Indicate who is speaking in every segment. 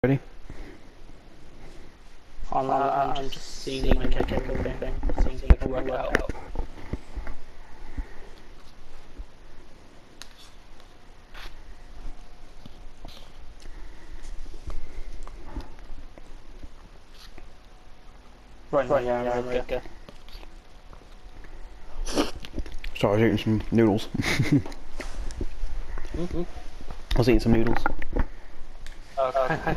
Speaker 1: Ready?
Speaker 2: I'm just seeing my kick everything, seeing if I can work it out. Right, yeah, okay.
Speaker 1: Sorry, I was eating some noodles.
Speaker 2: Mm-hmm.
Speaker 1: I was eating some noodles.
Speaker 2: Okay.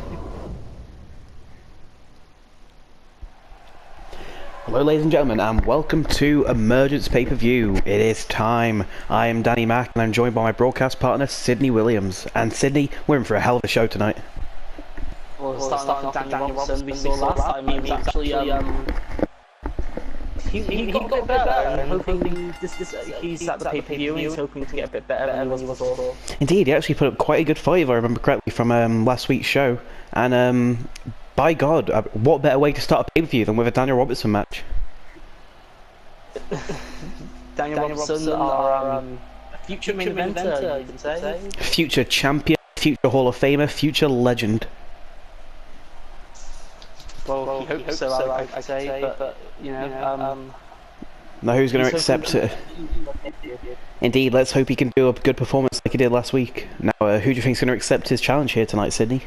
Speaker 1: Hello ladies and gentlemen, and welcome to Emergence Pay-Per-View. It is time. I am Danny Mack, and I'm joined by my broadcast partner, Sydney Williams. And Sydney, we're in for a hell of a show tonight.
Speaker 2: Well, starting off with Daniel Robinson, we saw last time, he was actually, he got a bit better, and hoping he's at the pay-per-view, and he's hoping to get a bit better than he was before.
Speaker 1: Indeed, he actually put up quite a good fight, if I remember correctly, from last week's show. And by God, what better way to start a pay-per-view than with a Daniel Robertson match?
Speaker 2: Daniel Robinson, our future main eventer, you could say.
Speaker 1: Future champion, future Hall of Famer, future legend.
Speaker 2: Well, he hopes so, I'd say, but you know,
Speaker 1: Now who's going to accept it? Indeed, let's hope he can do a good performance like he did last week. Now, who do you think is going to accept his challenge here tonight, Sydney?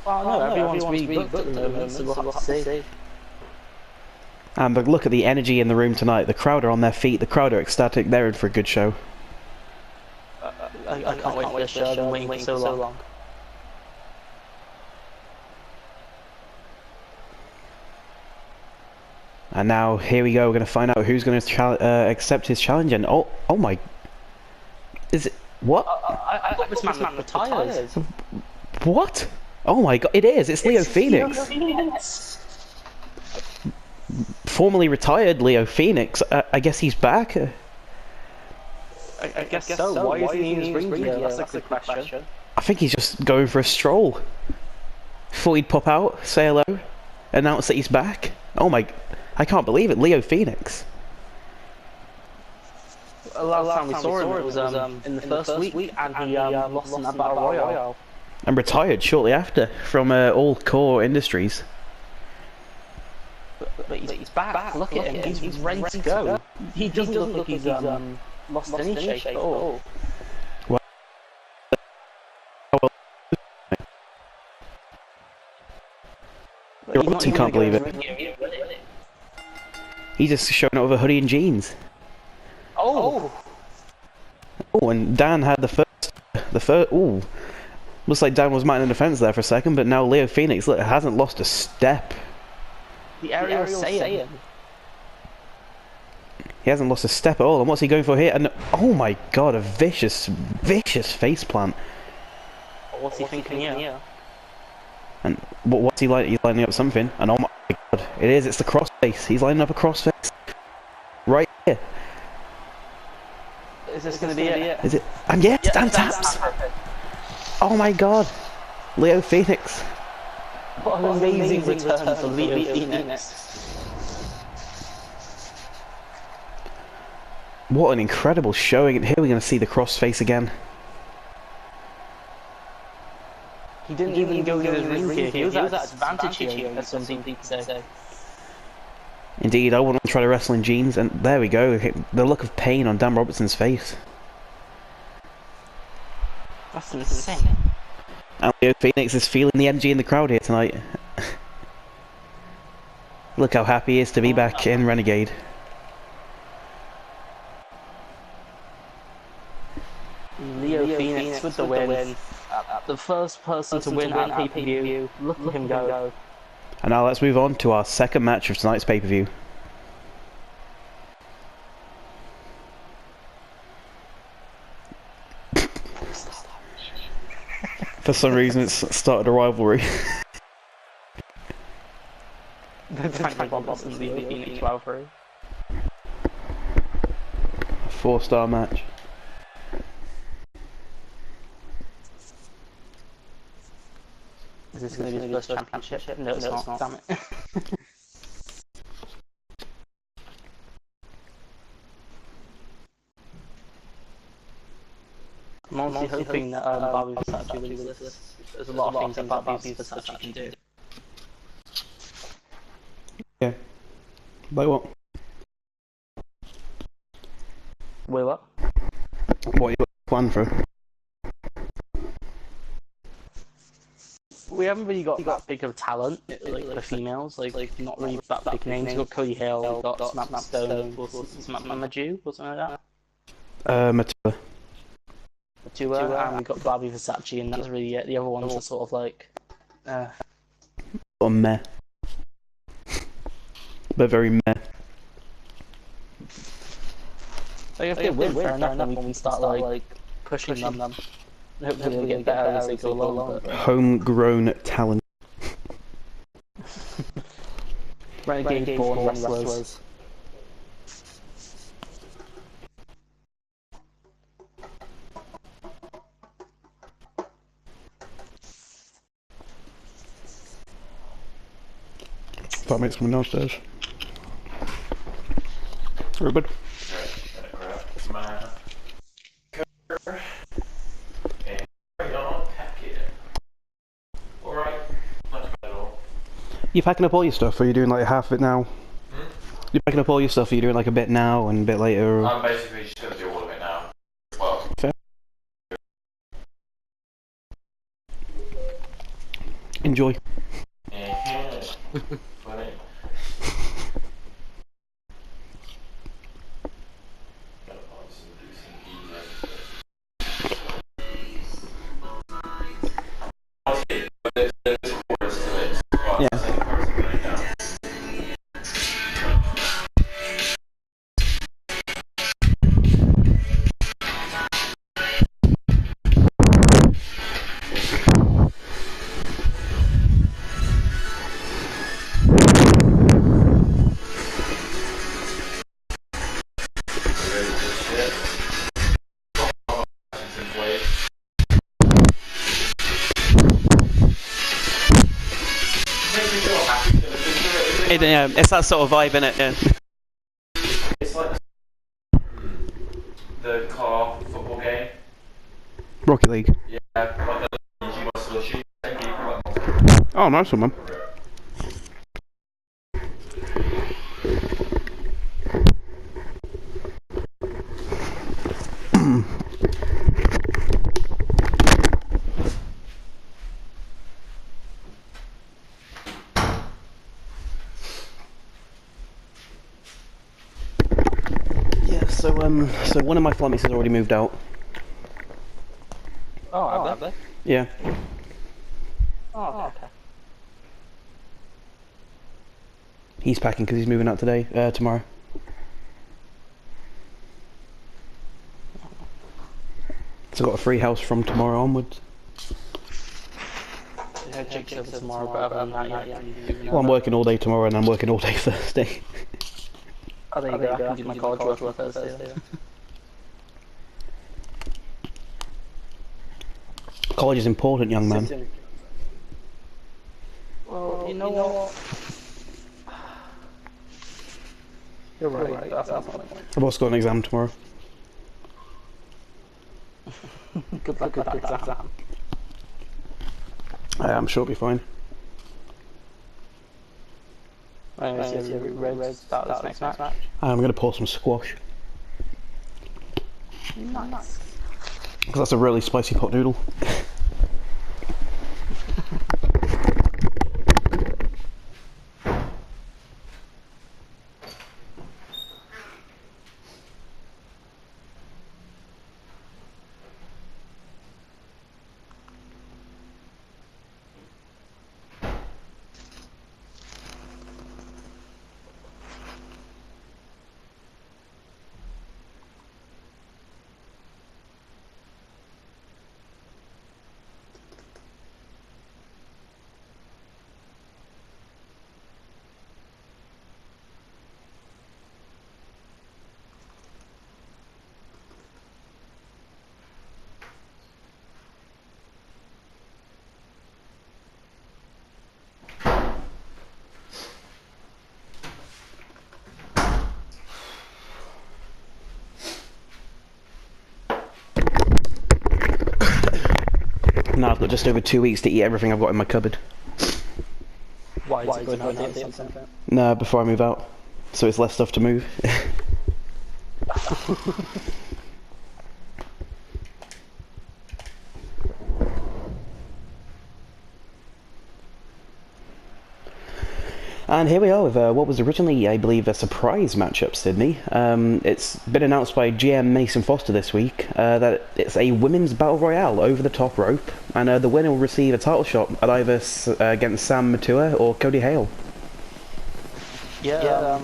Speaker 2: Well, no, everyone's rebooked at the moment, so we'll have to see.
Speaker 1: But look at the energy in the room tonight. The crowd are on their feet, the crowd are ecstatic, they're in for a good show.
Speaker 2: I can't wait for this show, I've been waiting for so long.
Speaker 1: And now, here we go, we're going to find out who's going to accept his challenge. And oh my... Is it... What?
Speaker 2: I thought this man retired.
Speaker 1: What? Oh my God, it is! It's Leo Phoenix! Formerly retired Leo Phoenix. I guess he's back?
Speaker 2: I guess so. Why isn't he in his ring gear? That's a good question.
Speaker 1: I think he's just going for a stroll. Thought he'd pop out, say hello, announce that he's back. Oh my... I can't believe it, Leo Phoenix.
Speaker 2: Last time we saw him, it was in the first week, and he lost in that Battle Royale.
Speaker 1: And retired shortly after from All Core Industries.
Speaker 2: But he's back. Look at him, he's ready to go. He doesn't look like he's lost any shape at all.
Speaker 1: He can't believe it. He's just showing up with a hoodie and jeans.
Speaker 2: Oh,
Speaker 1: and Dan had the first. Ooh, looks like Dan was minding defense there for a second, but now Leo Phoenix hasn't lost a step.
Speaker 2: the aerial saying.
Speaker 1: He hasn't lost a step at all. And what's he going for here? And oh my God, a vicious face plant.
Speaker 2: What's he thinking here?
Speaker 1: And what's he like? He's lining up something. And oh my God, it is. It's the crossface. He's lining up a crossface right here.
Speaker 2: Is this going to be it?
Speaker 1: Is it? And yes, Dan taps. Oh my God, Leo Phoenix.
Speaker 2: What an amazing return for Leo Phoenix.
Speaker 1: What an incredible showing. And here we're going to see the crossface again.
Speaker 2: He didn't even go in his ring gear. He was at advantage here, as some people say.
Speaker 1: Indeed, I wouldn't try to wrestle in jeans, and there we go. The look of pain on Dan Robertson's face.
Speaker 2: That's insane.
Speaker 1: And Leo Phoenix is feeling the energy in the crowd here tonight. Look how happy he is to be back in Renegade.
Speaker 2: Leo Phoenix with the win. The first person to win at pay-per-view. Look at him go.
Speaker 1: And now let's move on to our second match of tonight's pay-per-view. For some reason it's started a rivalry.
Speaker 2: Leo Phoenix rivalry.
Speaker 1: A 4-star match.
Speaker 2: Is this going to be his first championship? No, it's not. Damn it. I'm honestly hoping that Barbie Versace wins this. There's a lot of things that Barbie Versace can do.
Speaker 1: Yeah. Like what?
Speaker 2: Wait, what?
Speaker 1: What you got planned for?
Speaker 2: We haven't really got that big of talent, like the females, like not really that big names. We've got Cody Hale, we've got Samantha Stone, Samantha Jew, or something like that.
Speaker 1: Matilda.
Speaker 2: Matua, and we've got Barbie Versace, and that's really it. The other ones are sort of like,
Speaker 1: Or meh. But very meh.
Speaker 2: like if they win, fair enough, then we can start like pushing them. Hopefully they'll get better as they go along. But...
Speaker 1: Homegrown talent.
Speaker 2: Renegade born wrestlers.
Speaker 1: Flatmate's coming downstairs. Ruben. You packing up all your stuff, or are you doing like half of it now? You packing up all your stuff, or are you doing like a bit now and a bit later? Or...
Speaker 3: I'm basically just going to do all of it now. Well,
Speaker 1: fair. Enjoy.
Speaker 3: Yeah. Funny.
Speaker 1: Yeah. Yeah, it's that sort of vibe, innit? Yeah.
Speaker 3: It's like the car football game.
Speaker 1: Rocket League.
Speaker 3: Yeah, like
Speaker 1: Oh, nice one, man. Yeah, so one of my flatmates has already moved out.
Speaker 2: Oh, have they?
Speaker 1: Yeah.
Speaker 2: Oh, okay.
Speaker 1: He's packing because he's moving out tomorrow. So I've got a free house from tomorrow onwards.
Speaker 2: Yeah, Jake's over tomorrow, but other than that, yeah.
Speaker 1: Well, I'm working all day tomorrow and I'm working all day Thursday.
Speaker 2: Oh, there you go. I can do my college work on Thursday.
Speaker 1: College is important, young man.
Speaker 2: Well, you know what? You're right. That's not my point.
Speaker 1: I've also got an exam tomorrow.
Speaker 2: Good luck with that exam.
Speaker 1: I'm sure it'll be fine.
Speaker 2: Anyways, you ready to start this next match?
Speaker 1: I'm going to pour some squash.
Speaker 2: Nice.
Speaker 1: Because that's a really spicy pot noodle. No, I've got just over 2 weeks to eat everything I've got in my cupboard.
Speaker 2: Why is it going out there or something?
Speaker 1: No, before I move out. So it's less stuff to move. And here we are with what was originally, I believe, a surprise matchup, Sydney. It's been announced by GM Mason Foster this week that it's a women's battle royale over the top rope, and the winner will receive a title shot at either against Sam Matua or Cody Hale.
Speaker 2: Yeah,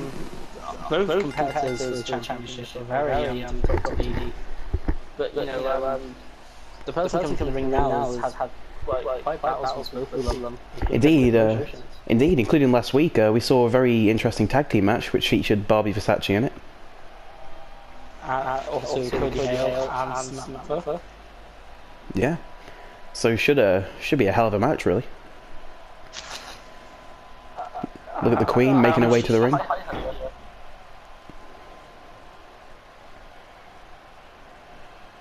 Speaker 2: both competitors for the championship are very top-heavy. But, you know, the person coming to the ring now has had quite battles with both of them.
Speaker 1: Indeed, indeed, including last week, we saw a very interesting tag team match which featured Barbie Versace in it.
Speaker 2: Also Cody Hale and Samantha.
Speaker 1: Yeah, so should be a hell of a match, really. Look at the Queen making her way to the ring.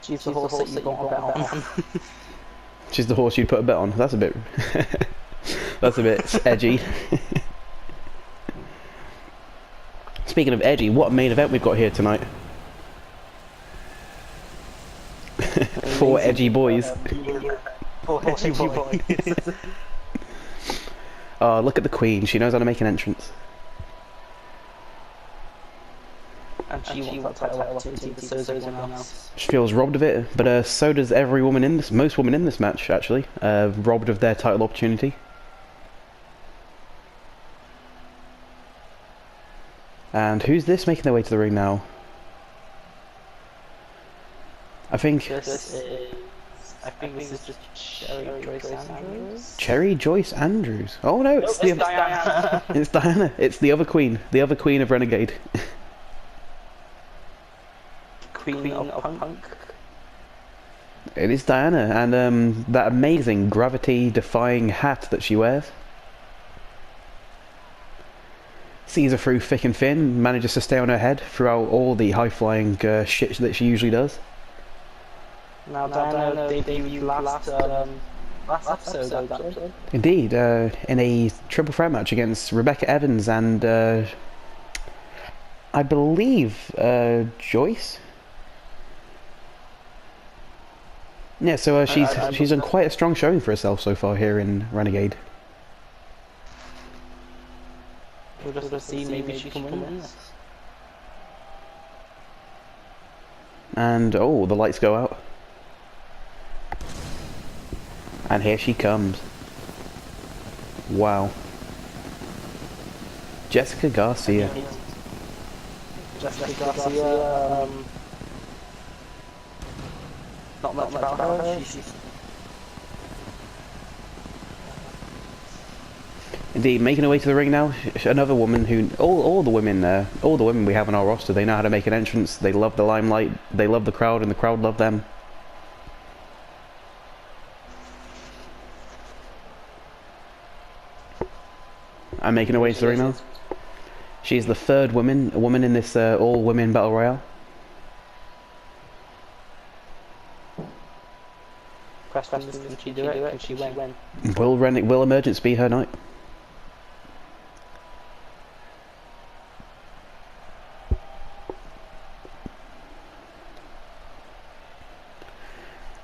Speaker 2: She's the horse that you got a bet on.
Speaker 1: She's the horse you'd put a bet on. That's a bit... that's a bit edgy. Speaking of edgy, what a main event we've got here tonight. 4 edgy boys.
Speaker 2: 4 edgy boys.
Speaker 1: Oh, look at the Queen. She knows how to make an entrance.
Speaker 2: And she wants that title opportunity, but so does everyone else.
Speaker 1: She feels robbed of it, but so does every woman in this, most women in this match, actually, robbed of their title opportunity. And who's this making their way to the ring now? I think
Speaker 2: this is just Cherry Joyce Andrews.
Speaker 1: Cherry Joyce Andrews. Oh no, it's
Speaker 2: Diana.
Speaker 1: It's Diana. It's the other queen of Renegade.
Speaker 2: Queen of Punk.
Speaker 1: It is Diana, and that amazing gravity-defying hat that she wears. Sees her through thick and thin, manages to stay on her head throughout all the high-flying shit that she usually does.
Speaker 2: Now Diana debuted last episode, actually.
Speaker 1: Indeed, in a triple threat match against Rebecca Evans and I believe Joyce. Yeah, so she's done quite a strong showing for herself so far here in Renegade.
Speaker 2: We'll just see, maybe she can win this.
Speaker 1: And oh, the lights go out. And here she comes. Wow. Jessica Garcia.
Speaker 2: Jessica Garcia, not much about her. She's
Speaker 1: Indeed, making her way to the ring now. Another woman who all the women we have on our roster, they know how to make an entrance. They love the limelight. They love the crowd, and the crowd love them. I'm making her way to the ring now. She's the third woman in this all-women battle royale.
Speaker 2: question: can she do it? Can she win?
Speaker 1: Will Emergence be her night?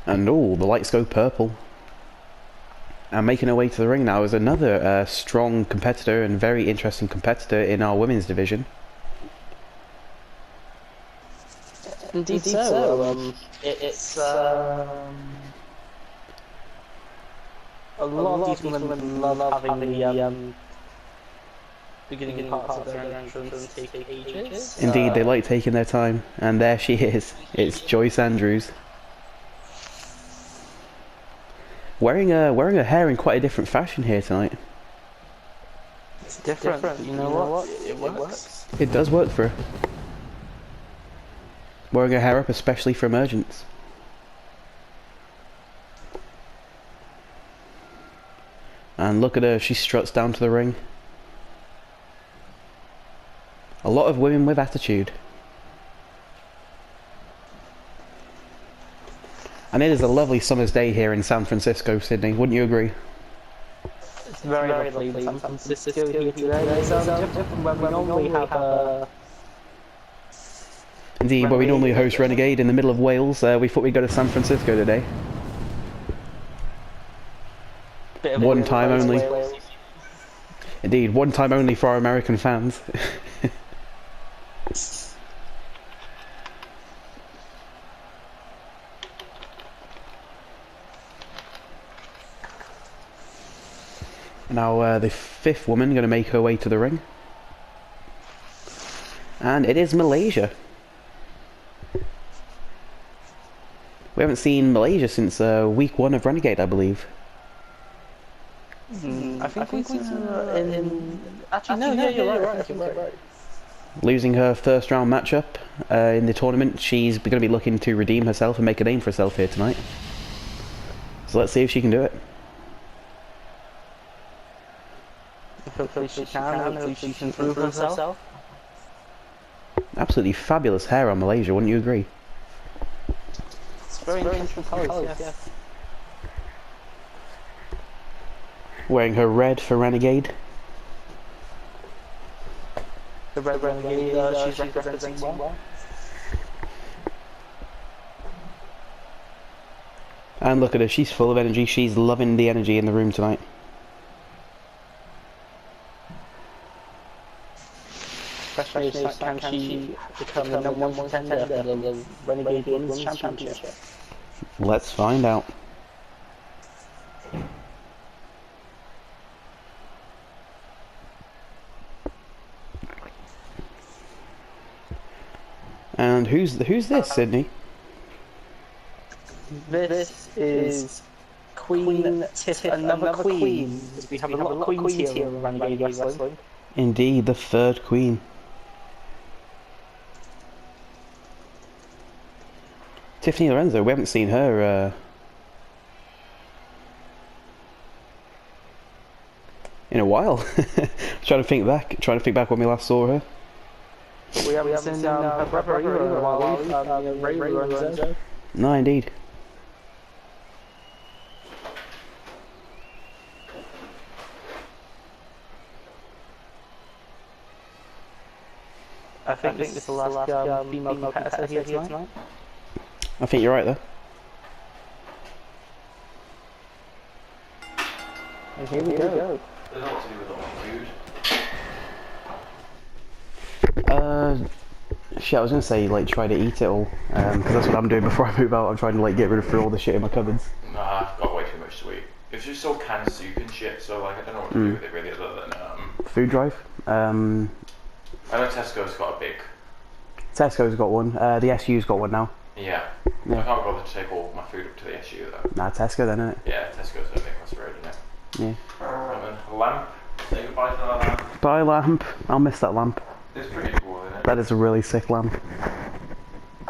Speaker 1: And oh, the lights go purple. And making her way to the ring now is another strong competitor and very interesting competitor in our women's division.
Speaker 2: Indeed so. It's a lot of these women love having the beginning parts of their entrance take ages.
Speaker 1: Indeed, they like taking their time. And there she is. It's Joyce Andrews. Wearing her hair in quite a different fashion here tonight.
Speaker 2: It's different, but you know what? It works.
Speaker 1: It does work for her. Wearing her hair up especially for Emergence. And look at her, she struts down to the ring. A lot of women with attitude. And it is a lovely summer's day here in San Francisco, Sydney. Wouldn't you agree?
Speaker 2: It's very lovely in San Francisco here today. It's different from when we normally have
Speaker 1: Indeed, where we normally host Renegade in the middle of Wales, we thought we'd go to San Francisco today. One time only. Indeed, one time only for our American fans. Now, the fifth woman going to make her way to the ring. And it is Malaysia. We haven't seen Malaysia since week 1 of Renegade, I believe.
Speaker 2: I think we in... Actually, no, you're right. I think you're right.
Speaker 1: Losing her first round matchup in the tournament, she's going to be looking to redeem herself and make a name for herself here tonight. So let's see if she can do it.
Speaker 2: Hopefully she can, hopefully she can prove herself.
Speaker 1: Absolutely fabulous hair on Malaysia, wouldn't you agree?
Speaker 2: It's very interesting colours, yes.
Speaker 1: Wearing her red for Renegade.
Speaker 2: The red Renegade, she's representing well.
Speaker 1: And look at her, she's full of energy, she's loving the energy in the room tonight.
Speaker 2: Question is, can she become the number 1 contender for the Renegade Women's Championship?
Speaker 1: Let's find out. And who's this, Sydney?
Speaker 2: This is Queen Tiff, another queen. We have a lot of queens here in Renegade Wrestling.
Speaker 1: Indeed, the third queen. Tiffany Lorenzo, we haven't seen her in a while. trying to think back when we last saw her.
Speaker 2: We haven't seen her brother either in a while, Ray Lorenzo.
Speaker 1: No, indeed.
Speaker 2: I think this is the last female competitor here tonight.
Speaker 1: I think you're right there.
Speaker 2: And here we go.
Speaker 3: There's a lot to do with all the food.
Speaker 1: Shit, I was gonna say, like, try to eat it all, because that's what I'm doing before I move out. I'm trying to, like, get rid of all the shit in my cupboards.
Speaker 3: Nah, I've got way too much to eat. It's just all canned soup and shit, so, like, I don't know what to do with it really other than,
Speaker 1: Food drive?
Speaker 3: I know Tesco's got a big...
Speaker 1: Tesco's got one, the SU's got one now.
Speaker 3: Yeah.
Speaker 1: Yeah.
Speaker 3: I can't bother to take all my food up to the SU though.
Speaker 1: Nah, Tesco then, innit?
Speaker 3: Yeah, Tesco's a big cross road, isn't it?
Speaker 1: Yeah.
Speaker 3: And then lamp. Say goodbye to that lamp.
Speaker 1: Bye, lamp. I'll miss that lamp.
Speaker 3: It's pretty cool, isn't it?
Speaker 1: That is a really sick lamp.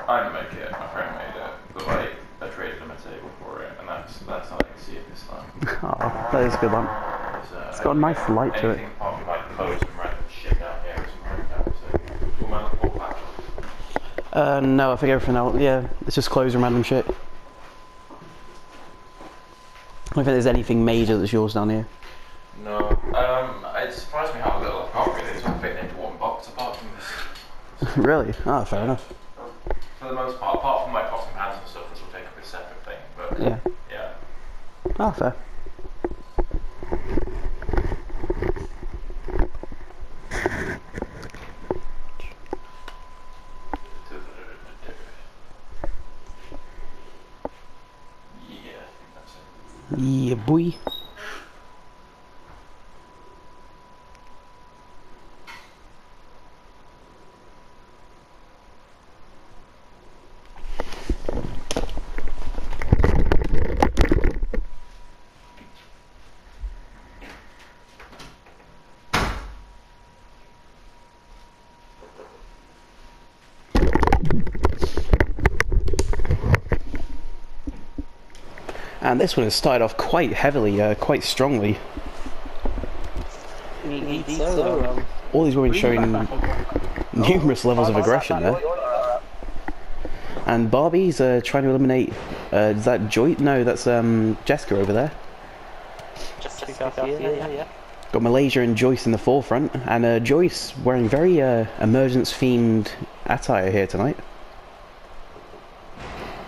Speaker 3: I didn't make it, my friend made it. But like, I traded him a table for it, and that's how I can see it this time.
Speaker 1: Oh, that is a good lamp. It's got a nice light to it.
Speaker 3: Anything apart from like clothes and random shit down here or something like that, so you'll manage to pull that.
Speaker 1: No, I think everything else, yeah, it's just clothes and random shit. I don't think there's anything major that's yours down here.
Speaker 3: No, it surprised me how little I've got really. It's all fitting into one box apart from this.
Speaker 1: Really? Ah, fair enough.
Speaker 3: For the most part, apart from my pots and pans and stuff, which will take up a separate thing, but
Speaker 1: Yeah.
Speaker 3: yeah.
Speaker 1: Ah, fair.
Speaker 3: Yeah, I think that's it.
Speaker 1: Yeah, boy. And this one has started off quite heavily, quite strongly. All these women showing numerous levels of aggression there. And Barbie's trying to eliminate, is that Joy? No, that's Jessica over there.
Speaker 2: Jessica Garcia, yeah.
Speaker 1: Got Malaysia and Joyce in the forefront, and Joyce wearing very emergence-themed attire here tonight.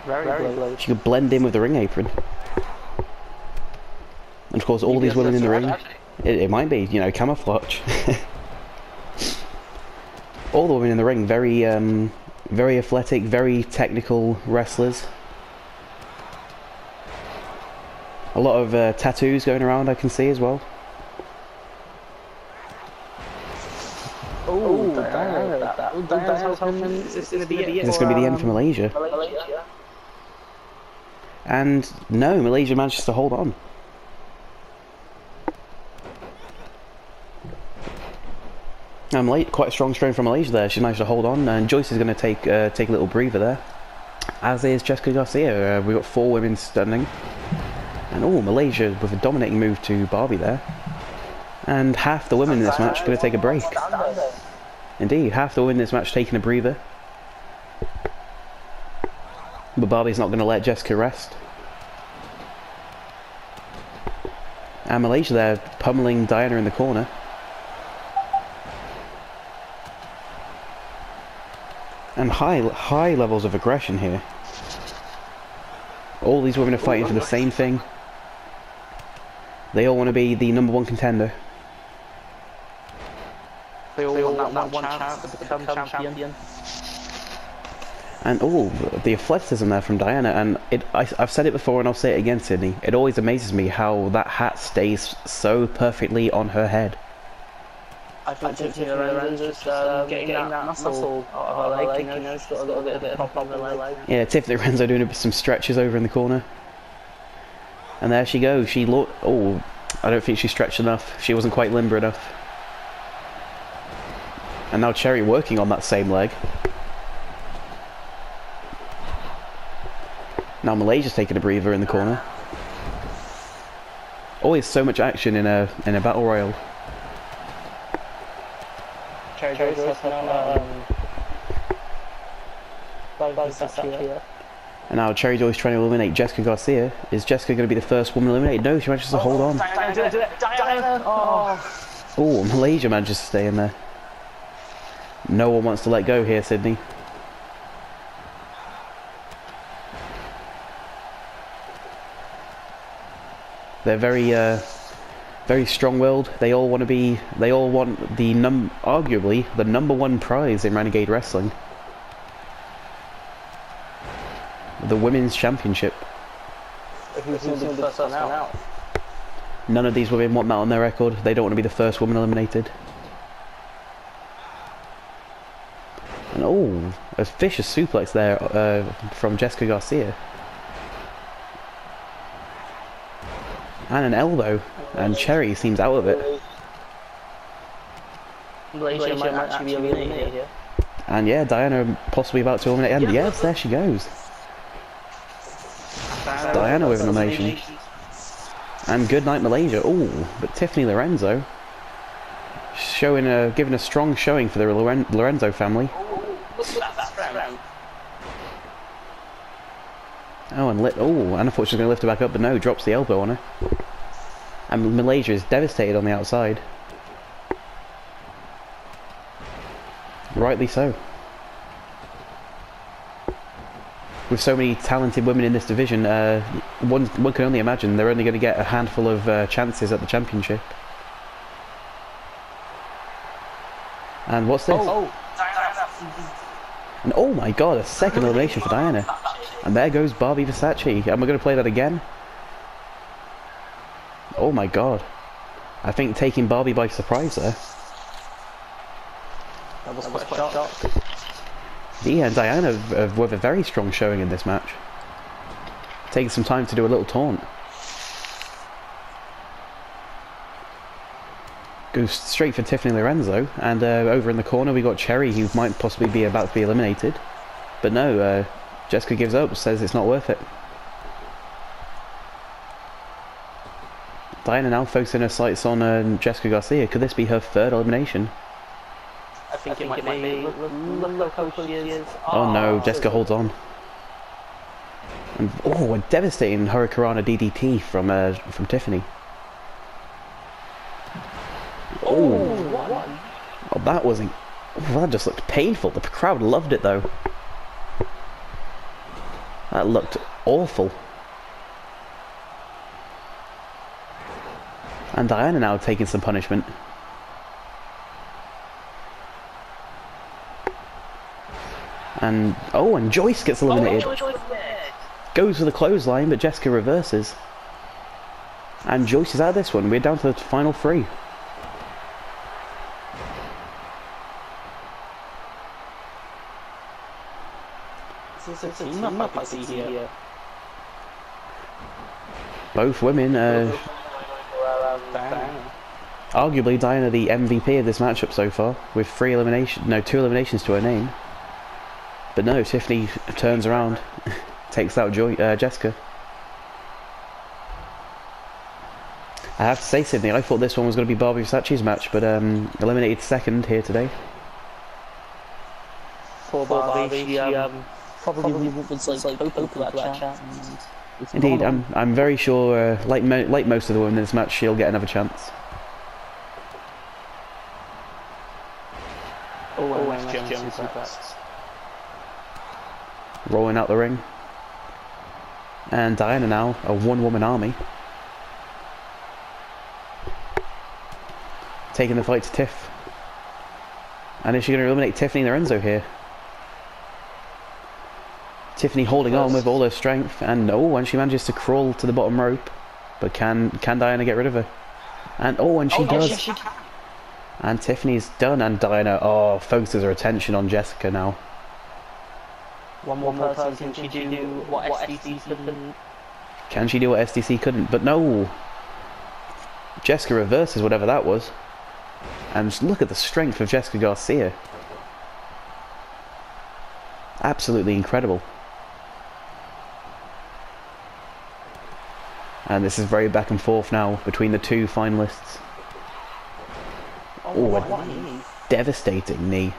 Speaker 2: Very low.
Speaker 1: She could blend in with the ring apron. And of course, all these women in the ring. It might be, you know, camouflage. All the women in the ring, very athletic, very technical wrestlers. A lot of tattoos going around, I can see as well.
Speaker 2: Oh, Diana's hoping it's going to be it.
Speaker 1: It's going to be the end for Malaysia. And no, Malaysia manages to hold on. Quite a strong strain from Malaysia there. She managed to hold on, and Joyce is going to take a little breather there. As is Jessica Garcia. We've got 4 women standing. And Malaysia with a dominating move to Barbie there. And half the women in this match are going to take a break. Indeed, half the women in this match taking a breather. But Barbie's not going to let Jessica rest. And Malaysia there pummeling Diana in the corner. And high levels of aggression here. All these women are fighting for the same thing. They all want to be the #1 contender.
Speaker 2: They all want that one chance to become champion.
Speaker 1: And the athleticism there from Diana, and I've said it before and I'll say it again, Sydney. It always amazes me how that hat stays so perfectly on her head.
Speaker 2: I think Tiffany Lorenzo's getting that muscle out of her leg, you know, she's got a little bit of pop on her leg.
Speaker 1: Yeah, Tiffany Lorenzo doing some stretches over in the corner. And there she goes. I don't think she stretched enough. She wasn't quite limber enough. And now Cherry working on that same leg. Now Malaysia's taking a breather in the corner. Always so much action in a battle royal.
Speaker 2: Cherry Joyce
Speaker 1: and now Cherry Joyce trying to eliminate Jessica Garcia. Is Jessica going to be the first woman eliminated? No, she manages to hold on.
Speaker 2: Diana!
Speaker 1: Oh, Malaysia manages to stay in there. No one wants to let go here, Sydney. They're very strong-willed. They all want the arguably the #1 prize in Renegade Wrestling. The Women's Championship.
Speaker 2: Who's going to be the first one out?
Speaker 1: None of these women want that on their record. They don't want to be the first woman eliminated. And a vicious suplex there from Jessica Garcia. And an elbow. And Cherry seems out of it.
Speaker 2: Malaysia might actually be eliminated here.
Speaker 1: And yeah, Diana possibly about to eliminate. And yes, there she goes. Diana with an elimination. And good night, Malaysia. But Tiffany Lorenzo giving a strong showing for the Lorenzo family. And I thought she was going to lift her back up, but no, drops the elbow on her. And Malaysia is devastated on the outside. Rightly so. With so many talented women in this division, one can only imagine they're only going to get a handful of chances at the championship. And what's this? And oh my god, a second elimination for Diana. And there goes Barbie Versace. Am I going to play that again? Oh my god. I think taking Barbie by surprise there.
Speaker 2: That was quite a shock.
Speaker 1: Yeah, and Diana with a very strong showing in this match. Taking some time to do a little taunt. Goes straight for Tiffany Lorenzo, and over in the corner we got Cherry, who might possibly be about to be eliminated. But no, Jessica gives up, says it's not worth it. Diana now focusing her sights on Jessica Garcia. Could this be her third elimination?
Speaker 2: I think it might be. Look how close she is.
Speaker 1: Oh no, Jessica holds on. And, oh, a devastating Hurricanrana DDT from Tiffany. Oh, that wasn't... Oh, that just looked painful. The crowd loved it, though. That looked awful. And Diana now taking some punishment. And, oh, and Joyce gets eliminated. Goes for the clothesline, but Jessica reverses. And Joyce is out of this one. We're down to the final three.
Speaker 2: This is a team up I see here.
Speaker 1: Both women, arguably Diana the MVP of this matchup so far, with 2 eliminations to her name. But no, Tiffany turns around, takes out Jessica. I have to say, Sydney, I thought this one was going to be Barbie Versace's match, but eliminated second here today.
Speaker 2: Poor Barbie, she probably was like hoping for that chance.
Speaker 1: Indeed, I'm very sure, like most of the women in this match, she'll get another chance.
Speaker 2: Oh, and Jones suplex.
Speaker 1: Rolling out the ring. And Diana now, a one-woman army. Taking the fight to Tiff. And is she going to eliminate Tiffany Lorenzo here? Tiffany holding on with all her strength, and and she manages to crawl to the bottom rope. But can Diana get rid of her? And and she does. She can. And Tiffany's done, and Diana focuses her attention on Jessica now.
Speaker 2: One more person, can she do what SDC couldn't?
Speaker 1: Can she do what SDC couldn't? But no! Jessica reverses whatever that was. And just look at the strength of Jessica Garcia. Absolutely incredible. And this is very back and forth now between the two finalists. Oh, a devastating knee.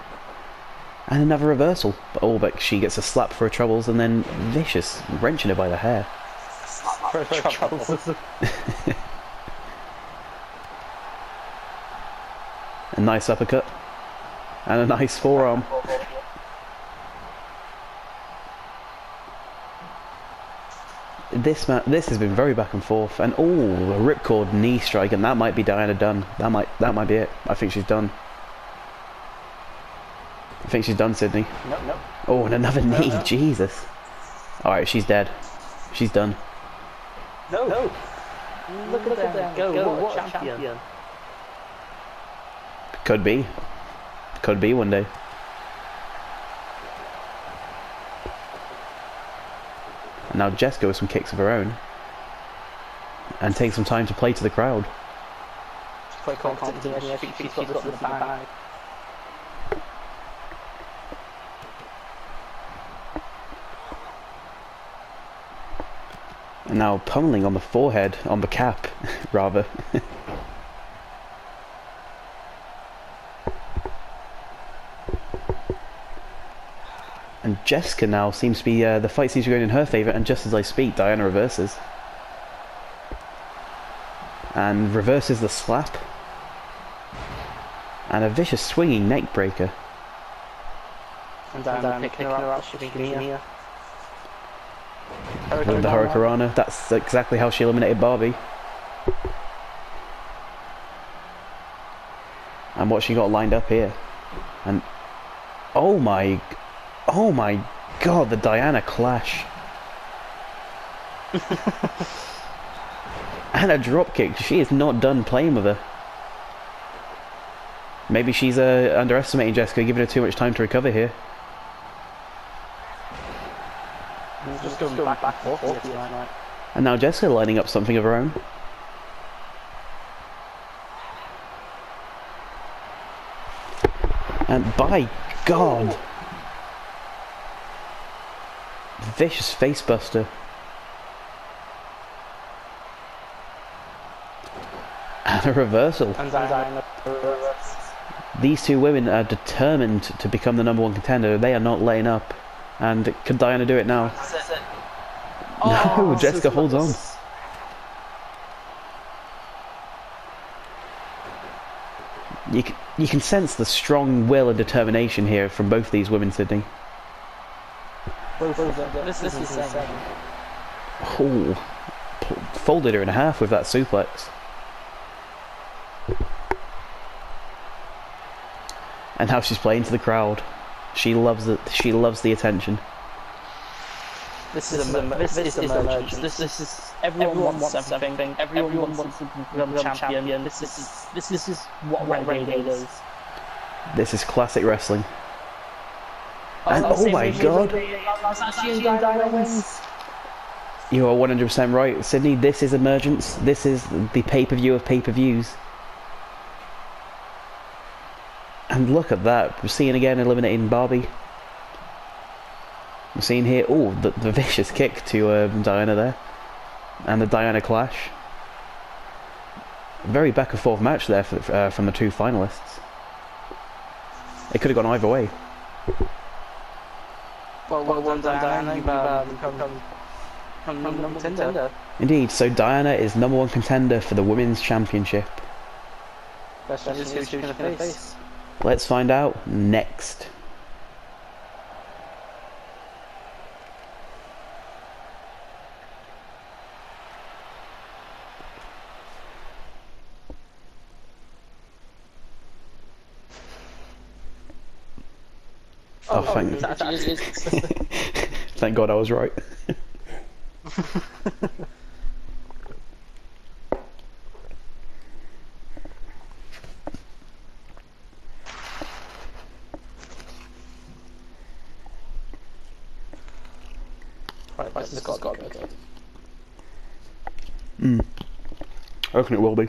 Speaker 1: And another reversal. But she gets a slap for her troubles and then vicious, wrenching her by the hair.
Speaker 2: For her troubles.
Speaker 1: A nice uppercut. And a nice forearm. This has been very back and forth, and a ripcord knee strike, and that might be Diana done. That might be it. I think she's done. I think she's done, Sydney.
Speaker 2: Nope.
Speaker 1: Oh, and another knee. No. Jesus. All right, she's dead. She's done.
Speaker 2: No. Look at that. Go. What a champion.
Speaker 1: Could be. Could be one day. And now Jessica with some kicks of her own. And takes some time to play to the crowd.
Speaker 2: She's quite confident. I think she's got this in the bag.
Speaker 1: And now pummeling on the forehead, on the cap, rather. And Jessica now seems to be, the fight seems to be going in her favour, and just as I speak, Diana reverses. And reverses the slap. And a vicious swinging neck breaker.
Speaker 2: And Diana picking her up, shipping here.
Speaker 1: With the Hurricanrana, that's exactly how she eliminated Barbie. And what she got lined up here. And oh my god, the Diana clash. And a dropkick. She is not done playing with her. Maybe she's underestimating Jessica, giving her too much time to recover here.
Speaker 2: Just going back and forth tonight.
Speaker 1: And now Jessica lining up something of her own. And by God, vicious facebuster. And a reversal.
Speaker 2: And Diana reverses.
Speaker 1: These two women are determined to become the #1 contender. They are not letting up. And could Diana do it now? No, Jessica holds on. You can sense the strong will and determination here from both these women, Sydney.
Speaker 2: This is insane.
Speaker 1: Oh, folded her in half with that suplex. And how she's playing to the crowd. She loves it. She loves the attention.
Speaker 2: This is emergence. This is everyone wants everything. Everyone wants to become champion. This is what Renegade is.
Speaker 1: This is classic wrestling. And oh my god! You are 100% right, Sydney. This is emergence. This is the pay-per-view of pay-per-views. And look at that. We're seeing again eliminating Barbie. We're seeing here, oh, the vicious kick to Diana there. And the Diana clash. Very back and forth match there from the two finalists. It could have gone either way.
Speaker 2: Well done, Diana. You've become number one contender.
Speaker 1: Indeed, so Diana is number one contender for the Women's Championship.
Speaker 2: Question is who's she going to face?
Speaker 1: Let's find out next. Oh, thank God I was right.
Speaker 2: Right, this has got to be good.
Speaker 1: I reckon it will be.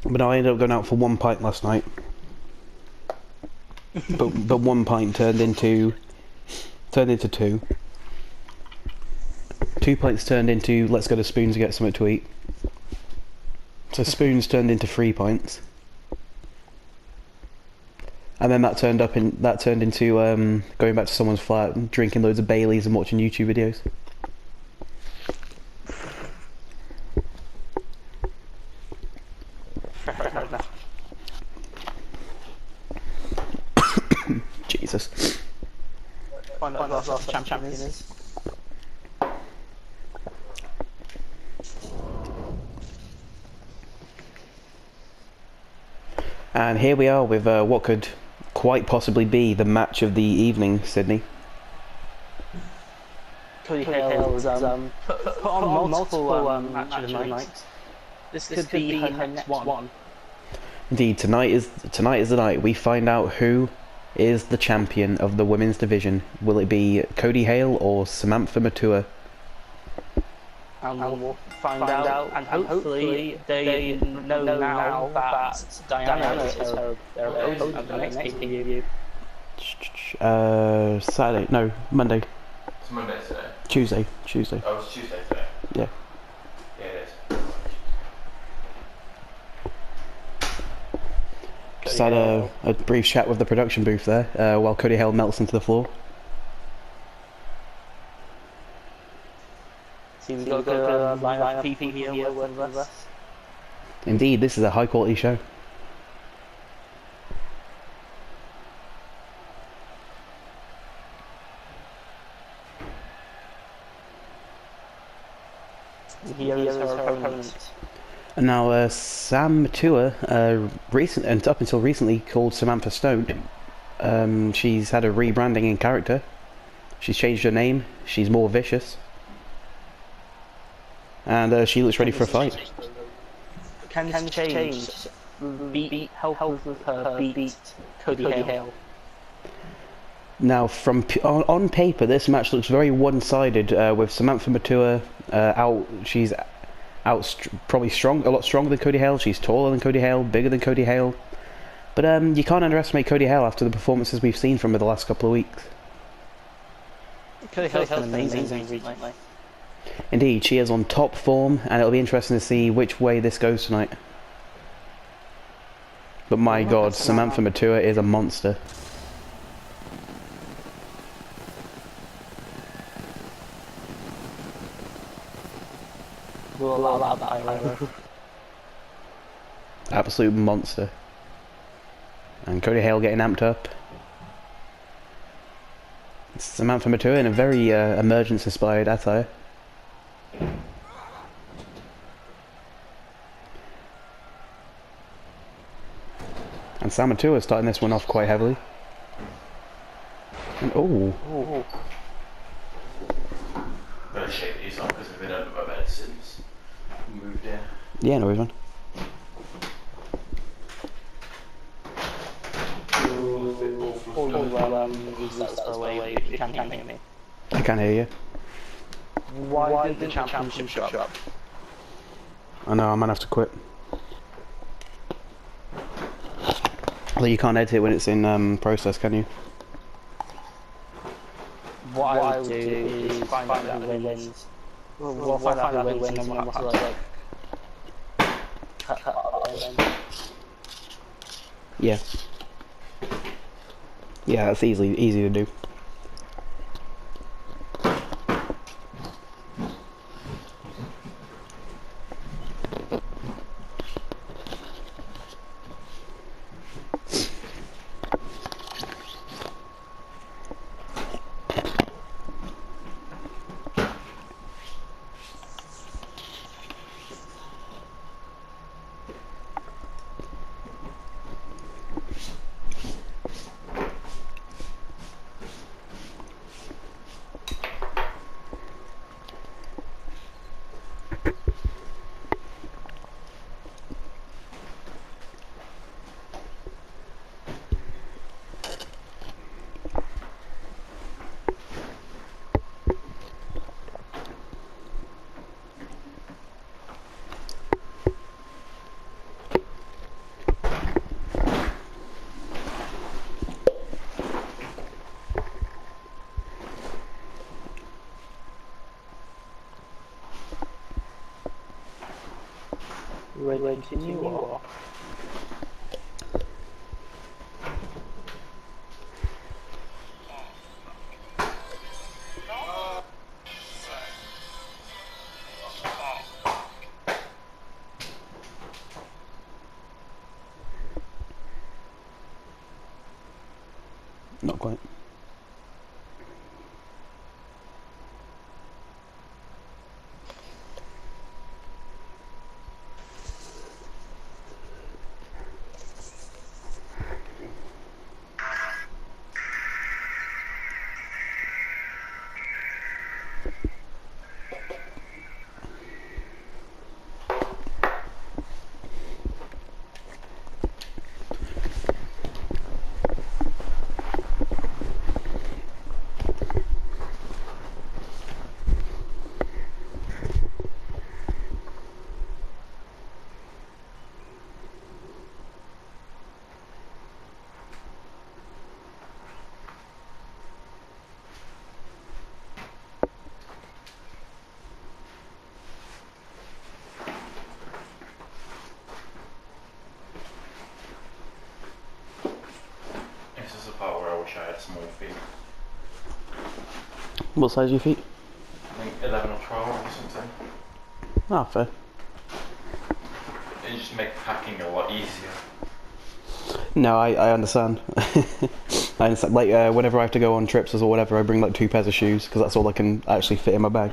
Speaker 1: But I ended up going out for 1 pint last night. but 1 pint turned into 2. 2 pints turned into let's go to Spoons and get something to eat. So Spoons turned into 3 pints. And then that turned into going back to someone's flat and drinking loads of Baileys and watching YouTube videos. Jesus.
Speaker 2: Find out what the last champion is.
Speaker 1: And here we are with what could quite possibly be the match of the evening, Sydney.
Speaker 2: Cody Hale was put on multiple matches of the night. This could be her next one.
Speaker 1: Indeed, tonight is the night we find out who is the champion of the women's division. Will it be Cody Hale or Samantha Matua?
Speaker 2: And we'll find out, and hopefully they know now that Diana is their opponent at the next pay-per-view.
Speaker 1: Saturday? No, Monday.
Speaker 3: It's Monday today.
Speaker 1: Tuesday.
Speaker 3: Oh, it's Tuesday today.
Speaker 1: Yeah.
Speaker 3: Yeah, it is.
Speaker 1: Just had a brief chat with the production booth there while Cody Hale melts into the floor.
Speaker 2: Seems like a line of people here with us.
Speaker 1: Indeed, this is a high quality show.
Speaker 2: Heroes her opponent.
Speaker 1: And now Sam Matua, recent and up until recently called Samantha Stone, she's had a rebranding in character. She's changed her name. She's more vicious, and she looks ready for a fight.
Speaker 2: Can this change? Help with her beat Cody Hale.
Speaker 1: Now, on paper, this match looks very one-sided. With Samantha Matua out, she's probably a lot stronger than Cody Hale. She's taller than Cody Hale, bigger than Cody Hale. But you can't underestimate Cody Hale after the performances we've seen from her the last couple of weeks.
Speaker 2: Cody Hale's been amazing recently.
Speaker 1: Indeed, she is on top form, and it'll be interesting to see which way this goes tonight. But my God, Samantha Matua is a monster.
Speaker 2: We'll allow that pyro.
Speaker 1: Absolute monster. And Cody Hale getting amped up. Samantha Matua in a very emergence-inspired attire. And Sam Matua is starting this one off quite heavily. And oh.
Speaker 3: Better shake these off because I've been under my bed since we moved in.
Speaker 1: Yeah, no, even.
Speaker 2: You can't hear me.
Speaker 1: I can't hear you.
Speaker 2: Why did the championship drop?
Speaker 1: I know, I might have to quit. Although you can't edit it when it's in process, can you?
Speaker 2: What I would do is find out who wins. We'll find out who wins and then we'll have to like cut it then.
Speaker 1: Yeah. Yeah, that's easy to do.
Speaker 2: Ready to continue or?
Speaker 1: Not quite.
Speaker 3: This is the part where I wish I had small feet.
Speaker 1: What size are your feet?
Speaker 3: I think 11 or 12 or something.
Speaker 1: Ah, fair.
Speaker 3: It just makes packing a lot easier.
Speaker 1: No, I understand. I understand. Like, whenever I have to go on trips or whatever, I bring like 2 pairs of shoes, because that's all I can actually fit in my bag.